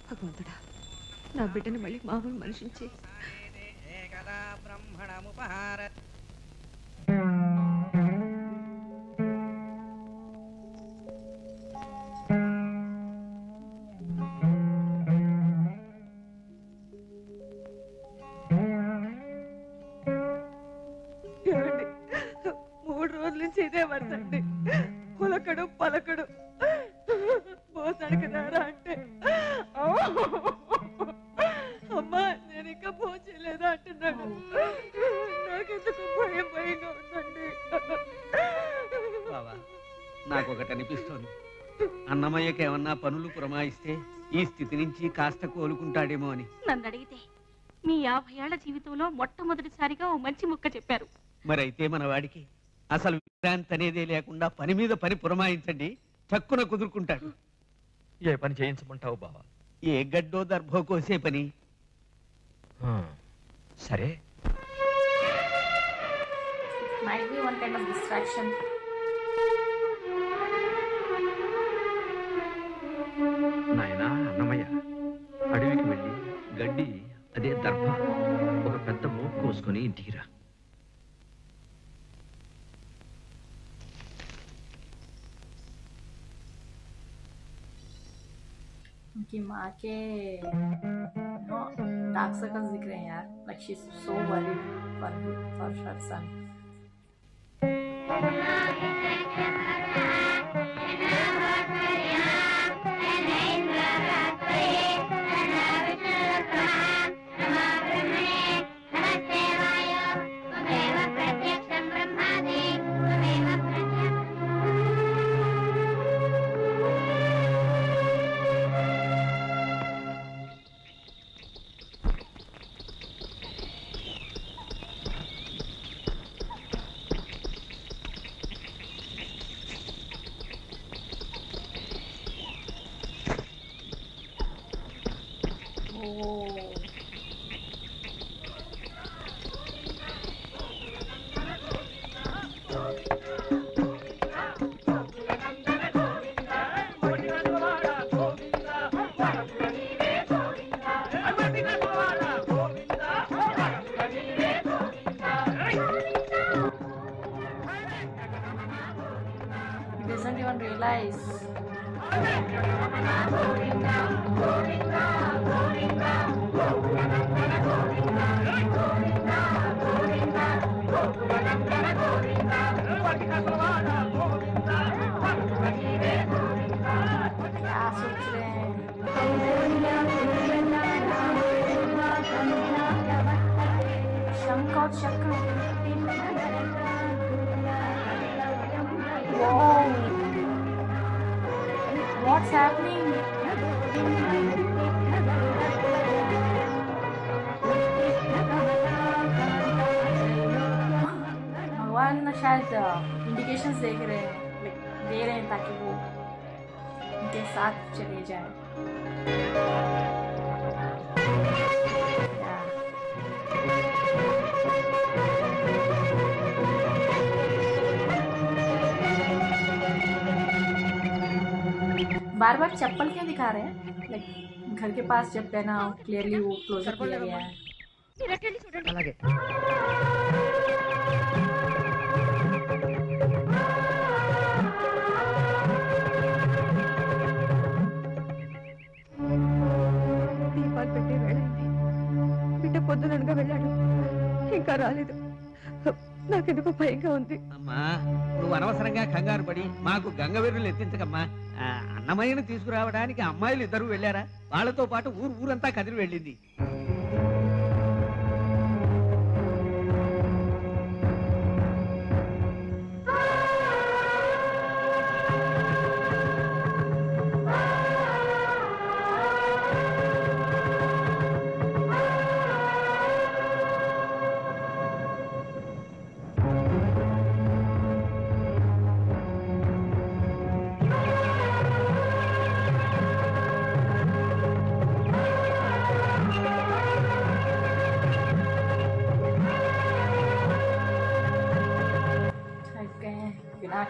భగవంతుడా, నా బిడ్డని మళ్ళీ మామూలు మనిషించి ఇదే వరసండి. పులకడు పలకడు భోజనానికి రారా అంటే అమ్మా నేను ఇంకా భోజనం చేయలేదా అంటున్నాడు. నాకెందుకు భయం భయంగా ఉందండి. బావా, నాకు ఒకటి అనిపిస్తోంది, అన్నమయ్యకి ఏమన్నా పనులు పురమాయిస్తే ఈ స్థితి నుంచి కాస్త కోలుకుంటాడేమో అని. నన్ను అడిగితే మీ 50 ఏళ్ల జీవితంలో మొట్టమొదటిసారిగా ఓ మంచి ముక్క చెప్పారు. మరైతే మన వాడికి అసలు విశ్రాంతి అనేదే లేకుండా పని మీద పని పురమాయించండి, చక్కున కుదురుకుంటాడు. ఏ పని చేయించమంటావు బావా? ఏ గడ్డో దర్భో కోసే పని. సరే. నాయనా అన్నమయ్య, అడవికి వెళ్ళి గడ్డి అదే దర్భ ఒక పెద్ద మోపు కోసుకొని ఇంటికి రా. उनकी माँ के डार्क सर्कल्स दिख रहे हैं यार. Like she's so worried for her son. Doesn't even realize. क्या सोच रहे हैं? शंख और चक्र. Whoa. What's happening? भगवान शायद इंडिकेशंस देख रहे हैं, दे रहे हैं ताकि वो उनके साथ चले जाए. बार बार चप्पल क्यों दिखा रहे हैं? लाइक घर के पास जब पहना क्लियरली वो क्लोजर किया गया है. అలాగే దీపాలు పెట్టే వేళైంది. బిడ్డ పొద్దుననగా వెళ్ళాడు, ఇంకా రాలేదు. నాకెందుకో భయంగా ఉంది. అమ్మా, నువ్వు అనవసరంగా కంగారు పడి మాకు గంగవీరులు ఎత్తించకమ్మా. అన్నమయ్యను తీసుకురావడానికి అమ్మాయిలు ఇద్దరు వెళ్ళారా, వాళ్ళతో పాటు ఊరంతా కదిలి వెళ్ళింది.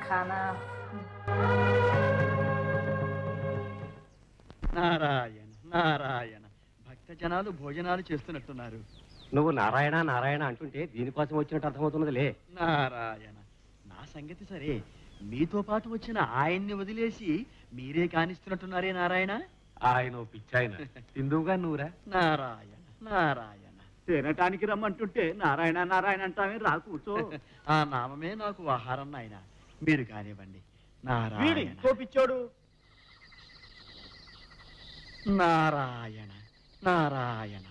खाना. నారాయణ నారాయణ, భక్త జనాలు భోజనాలు చేస్తున్నట్టున్నారు. నువ్వు నారాయణ నారాయణ అంటుంటే దీనికోసం వచ్చినట్టు అర్థమవుతున్నదిలే. నారాయణ, నా సంగతి సరే, మీతో పాటు వచ్చిన ఆయన్ని వదిలేసి మీరే కానిస్తున్నట్టున్నారే నారాయణ. ఆయన పిచ్చాయన తిందువుగా నువ్వురా. నారాయణ నారాయణ, తినటానికి రమ్మంటుంటే నారాయణ నారాయణ అంటామే, రా కూర్చో. ఆ నామమే నాకు ఆహారం నాయన. మీరు కానివ్వండి. నారాయణ కోపిచ్చోడు. నారాయణ నారాయణ,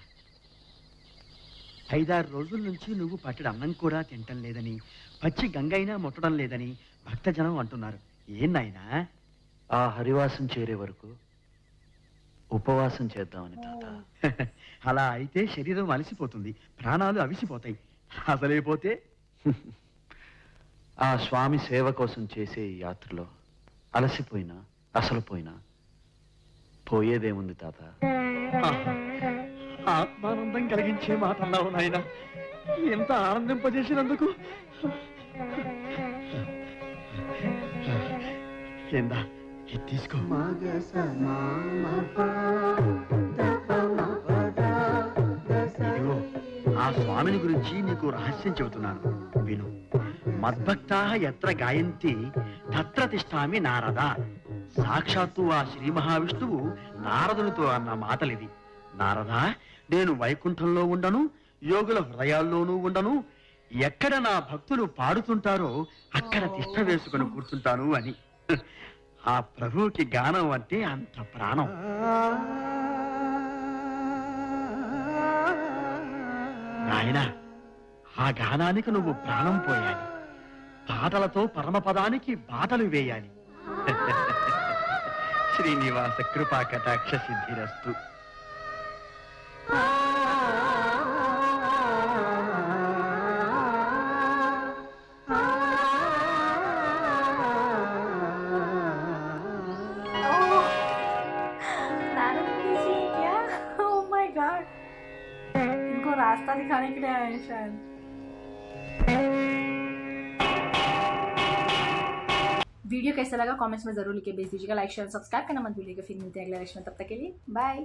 5-6 రోజుల నుంచి నువ్వు పట్టడి అన్నం కూడా తింటం లేదని, పచ్చి గంగైనా ముట్టడం లేదని భక్తజనం అంటున్నారు. ఏం నాయనా? ఆ హరివాసం చేరే వరకు ఉపవాసం చేద్దామని తాత. అలా అయితే శరీరం అలసిపోతుంది, ప్రాణాలు అవిసిపోతాయి. అసలైపోతే ఆ స్వామి సేవ కోసం చేసే ఈ యాత్రలో అలసిపోయినా అసలు పోయినా పోయేదేముంది తాత. ఆత్మానందం కలిగించే మాటన్నావు నాయన. ఎంత ఆనందింపజేసినందుకు. ఏందా తీసుకో. ఇదిగో, ఆ స్వామిని గురించి నీకు రహస్యం చెబుతున్నాను, విను. మద్భక్తా ఎత్ర గాయంతి తత్ర తిష్టామి నారద. సాక్షాత్తు ఆ శ్రీ మహావిష్ణువు నారదునితో అన్న మాటలిది. నారదా, నేను వైకుంఠంలో ఉండను, యోగుల హృదయాల్లోనూ ఉండను. ఎక్కడ నా భక్తులు పాడుతుంటారో అక్కడ తిష్ట వేసుకుని కూర్చుంటాను అని. ఆ ప్రభువుకి గానం అంటే అంత ప్రాణం. నాయనా, ఆ గానానికి నువ్వు ప్రాణం పోయాలి. పాటలతో పరమపదానికి బాటలు వేయాలి. శ్రీనివాస కృపా కటాక్ష సిద్ధిరస్తు. इनको रास्ता दिखाने के लिए आए हैं शायद. वीडियो कैसा लगा कमेंट्स में जरूर लिख के भेज दीजिएगा. लाइक शेयर सब्सक्राइब करना मत भूलिएगा. फिर मिलते हैं अगले लेक्चर में. तब तक के लिए बाय.